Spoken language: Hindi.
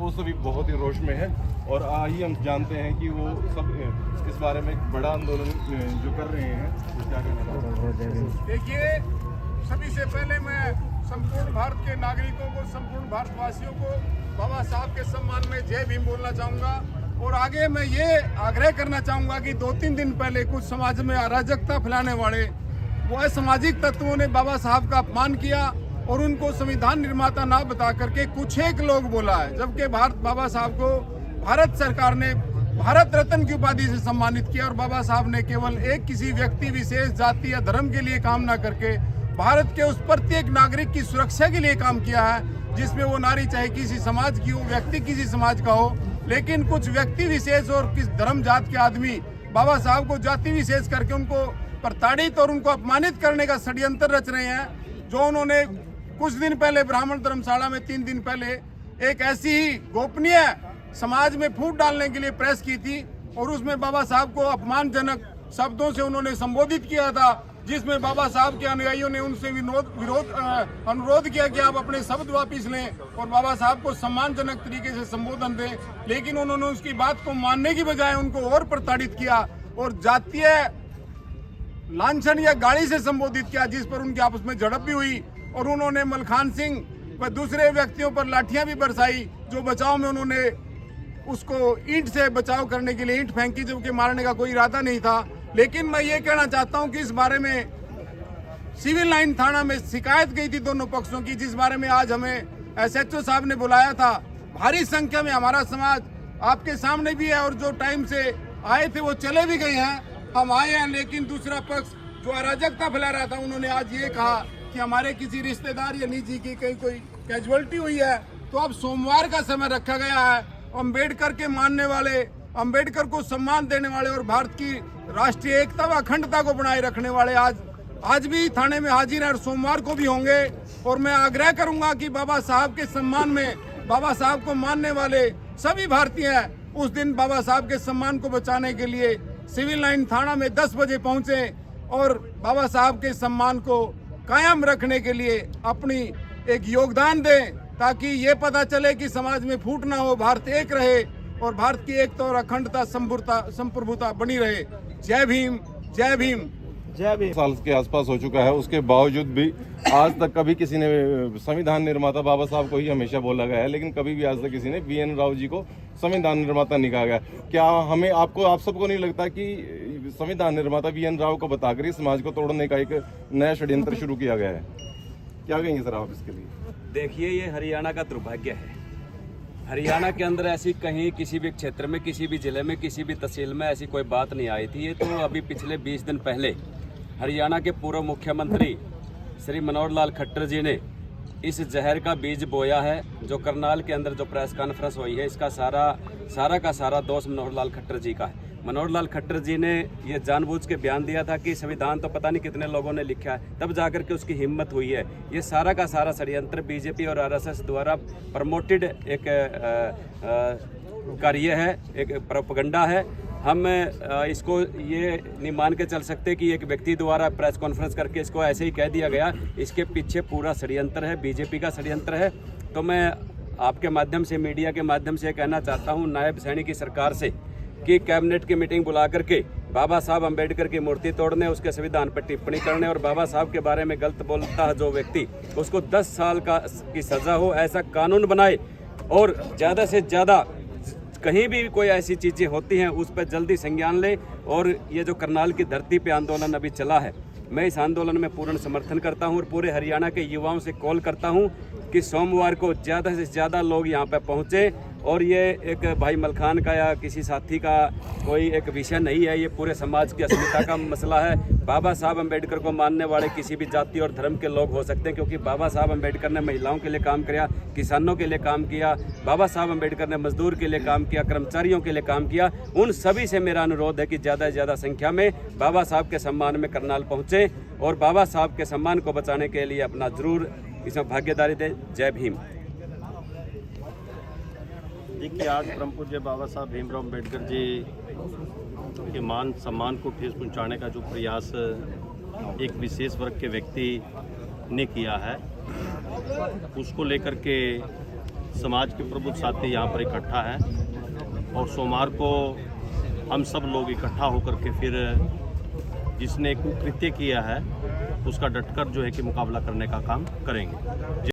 वो सभी बहुत ही रोष में है। और आइए हम जानते हैं कि वो सब इस बारे में एक बड़ा आंदोलन जो कर रहे हैं तो क्या कहना। देखिए, सभी से पहले मैं संपूर्ण भारत के नागरिकों को, संपूर्ण भारतवासियों को बाबा साहब के सम्मान में जय भीम बोलना चाहूँगा। और आगे मैं ये आग्रह करना चाहूँगा कि 2-3 दिन पहले कुछ समाज में अराजकता फैलाने वाले वो असामाजिक तत्वों ने बाबा साहब का अपमान किया और उनको संविधान निर्माता ना बता करके कुछ एक लोग बोला है, जबकि बाबा साहब को भारत सरकार ने भारत रत्न की उपाधि से सम्मानित किया। और बाबा साहब ने केवल एक किसी व्यक्ति विशेष, जाति या धर्म के लिए काम ना करके भारत के उस प्रत्येक नागरिक की सुरक्षा के लिए काम किया है, जिसमें वो नारी चाहे किसी समाज की हो, व्यक्ति किसी समाज का हो। लेकिन कुछ व्यक्ति विशेष और किस धर्म जात के आदमी बाबा साहब को जाति विशेष करके उनको प्रताड़ित और उनको अपमानित करने का षड्यंत्र रच रहे हैं। जो उन्होंने कुछ दिन पहले ब्राह्मण धर्मशाला में 3 दिन पहले एक ऐसी ही गोपनीय समाज में फूट डालने के लिए प्रेस की थी और उसमें बाबा साहब को अपमानजनक शब्दों से उन्होंने संबोधित किया था, जिसमें बाबा साहब के अनुयायियों ने उनसे अनुरोध किया कि आप अपने शब्द वापिस लें और बाबा साहब को सम्मानजनक तरीके से संबोधन दें। लेकिन उन्होंने उसकी बात को मानने की बजाय उनको और प्रताड़ित किया और जातीय लांछन या गाली से संबोधित किया, जिस पर उनकी आपस में झड़प भी हुई। और उन्होंने मलखान सिंह व दूसरे व्यक्तियों पर लाठियां भी बरसाई, जो बचाव में उन्होंने उसको ईंट से बचाव करने के लिए ईंट फेंकी, जबकि मारने का कोई इरादा नहीं था। लेकिन मैं ये कहना चाहता हूं कि इस बारे में सिविल लाइन थाना में शिकायत गई थी दोनों पक्षों की, जिस बारे में आज हमें SHO साहब ने बुलाया था। भारी संख्या में हमारा समाज आपके सामने भी है और जो टाइम से आए थे वो चले भी गए हैं, हम आए हैं। लेकिन दूसरा पक्ष जो अराजकता फैला रहा था, उन्होंने आज ये कहा कि हमारे किसी रिश्तेदार या निजी की कहीं कोई कैजुअलिटी हुई है, तो अब सोमवार का समय रखा गया है। अम्बेडकर के मानने वाले, अम्बेडकर को सम्मान देने वाले और भारत की राष्ट्रीय एकता व अखंडता को बनाए रखने वाले आज भी थाने में हाजिर हैं और सोमवार को भी होंगे। और मैं आग्रह करूंगा कि बाबा साहब के सम्मान में, बाबा साहब को मानने वाले सभी भारतीय उस दिन बाबा साहब के सम्मान को बचाने के लिए सिविल लाइन थाना में 10 बजे पहुंचे और बाबा साहब के सम्मान को कायम रखने के लिए अपनी एक योगदान दें, ताकि ये पता चले कि समाज में फूट ना हो, भारत एक रहे और भारत की एकता और अखंडता संप्रभुता बनी रहे। जय भीम, जय भीम, जय भीम। साल के आसपास हो चुका है, उसके बावजूद भी आज तक कभी किसी ने संविधान निर्माता बाबा साहब को ही हमेशा बोला गया है, लेकिन कभी भी आज तक किसी ने VN राव जी को संविधान निर्माता नहीं कहा गया। क्या हमें आप सबको नहीं लगता कि संविधान निर्माता VN राव को बताकर ही समाज को तोड़ने का एक नया षड्यंत्र शुरू किया गया है? क्या कहेंगे सर आप इसके लिए? देखिए, ये हरियाणा का दुर्भाग्य है। हरियाणा के अंदर ऐसी कहीं किसी भी क्षेत्र में, किसी भी जिले में, किसी भी तहसील में ऐसी कोई बात नहीं आई थी। ये तो अभी पिछले 20 दिन पहले हरियाणा के पूर्व मुख्यमंत्री श्री मनोहर लाल खट्टर जी ने इस जहर का बीज बोया है। जो करनाल के अंदर जो प्रेस कॉन्फ्रेंस हुई है, इसका सारा दोष मनोहर लाल खट्टर जी का है। मनोहर लाल खट्टर जी ने ये जानबूझ के बयान दिया था कि संविधान तो पता नहीं कितने लोगों ने लिखा है, तब जाकर के उसकी हिम्मत हुई है। ये सारा का सारा षड्यंत्र बीजेपी और RSS द्वारा प्रमोटेड एक कार्य है, एक प्रोपेगेंडा है। हम इसको ये नहीं मान के चल सकते कि एक व्यक्ति द्वारा प्रेस कॉन्फ्रेंस करके इसको ऐसे ही कह दिया गया। इसके पीछे पूरा षड्यंत्र है, बीजेपी का षड्यंत्र है। तो मैं आपके माध्यम से, मीडिया के माध्यम से कहना चाहता हूँ नायब सैनी की सरकार से कि कैबिनेट की मीटिंग बुला करके बाबा साहब अम्बेडकर की मूर्ति तोड़ने, उसके संविधान पर टिप्पणी करने और बाबा साहब के बारे में गलत बोलता है जो व्यक्ति, उसको 10 साल की सज़ा हो, ऐसा कानून बनाए। और ज़्यादा से ज़्यादा कहीं भी कोई ऐसी चीज़ें होती हैं उस पर जल्दी संज्ञान ले। और ये जो करनाल की धरती पे आंदोलन अभी चला है, मैं इस आंदोलन में पूर्ण समर्थन करता हूं और पूरे हरियाणा के युवाओं से कॉल करता हूं कि सोमवार को ज़्यादा से ज़्यादा लोग यहां पर पहुंचे। और ये एक भाई मलखान का या किसी साथी का कोई एक विषय नहीं है, ये पूरे समाज की अस्मिता का मसला है। बाबा साहब अम्बेडकर को मानने वाले किसी भी जाति और धर्म के लोग हो सकते हैं, क्योंकि बाबा साहब अम्बेडकर ने महिलाओं के लिए काम किया, किसानों के लिए काम किया, बाबा साहब अम्बेडकर ने मजदूर के लिए काम किया, कर्मचारियों के लिए काम किया। उन सभी से मेरा अनुरोध है कि ज़्यादा से ज़्यादा संख्या में बाबा साहब के सम्मान में करनाल पहुँचे और बाबा साहब के सम्मान को बचाने के लिए अपना जरूर इसमें भागीदारी दें। जय भीम। देखिए, आज परम पूज्य बाबा साहब भीमराव अम्बेडकर जी के मान सम्मान को ठेस पहुंचाने का जो प्रयास एक विशेष वर्ग के व्यक्ति ने किया है, उसको लेकर के समाज के प्रबुद्ध साथी यहाँ पर इकट्ठा है और सोमवार को हम सब लोग इकट्ठा होकर के फिर जिसने कुकृत्य किया है उसका डटकर जो है कि मुकाबला करने का काम करेंगे।